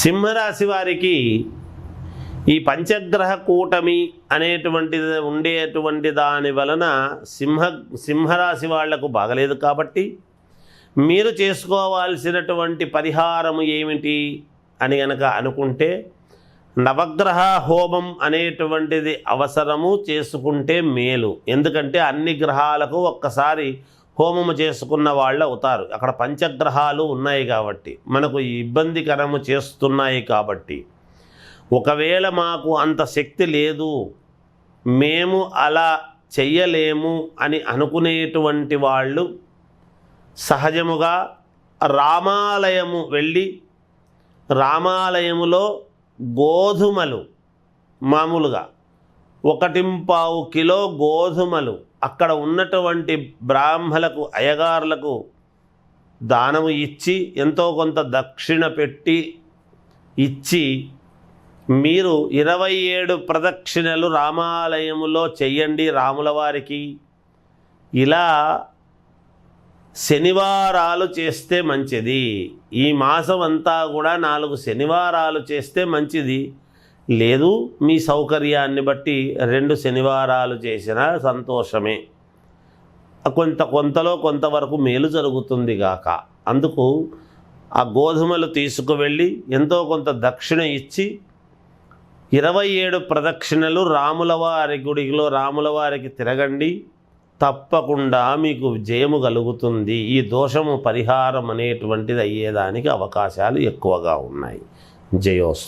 సింహరాశి వారికి ఈ పంచగ్రహ కూటమి అనేటువంటిది ఉండేటువంటి దాని వలన సింహరాశి వాళ్లకు బాగలేదు. కాబట్టి మీరు చేసుకోవాల్సినటువంటి పరిహారము ఏమిటి అని గనక అనుకుంటే నవగ్రహ హోమం అనేటువంటిది అవసరము, చేసుకుంటే మేలు. ఎందుకంటే అన్ని గ్రహాలకు ఒక్కసారి హోమము చేసుకున్న వాళ్ళు అవుతారు. అక్కడ పంచగ్రహాలు ఉన్నాయి కాబట్టి మనకు ఇబ్బందికరము చేస్తున్నాయి. కాబట్టి ఒకవేళ మాకు అంత శక్తి లేదు, మేము అలా చెయ్యలేము అని అనుకునేటువంటి వాళ్ళు సహజముగా రామాలయము వెళ్ళి రామాలయములో గోధుమలు మామూలుగా 1.25 కిలో గోధుమలు అక్కడ ఉన్నటువంటి బ్రాహ్మలకు అయ్యగారులకు దానము ఇచ్చి ఎంతో కొంత దక్షిణ పెట్టి ఇచ్చి మీరు 27 ప్రదక్షిణలు రామాలయములో చెయ్యండి రాముల వారికి. ఇలా శనివారాలు చేస్తే మంచిది. ఈ మాసం అంతా కూడా 4 శనివారాలు చేస్తే మంచిది. లేదు మీ సౌకర్యాన్ని బట్టి 2 శనివారాలు చేసినా సంతోషమే. కొంతలో కొంతవరకు మేలు జరుగుతుంది గాక. అందుకు ఆ గోధుమలు తీసుకువెళ్ళి ఎంతో కొంత దక్షిణ ఇచ్చి 27 ప్రదక్షిణలు రాములవారి గుడిలో రాములవారికి తిరగండి. తప్పకుండా మీకు జయము కలుగుతుంది. ఈ దోషము పరిహారం అనేటువంటిది అయ్యేదానికి అవకాశాలు ఎక్కువగా ఉన్నాయి. జయోస్తు.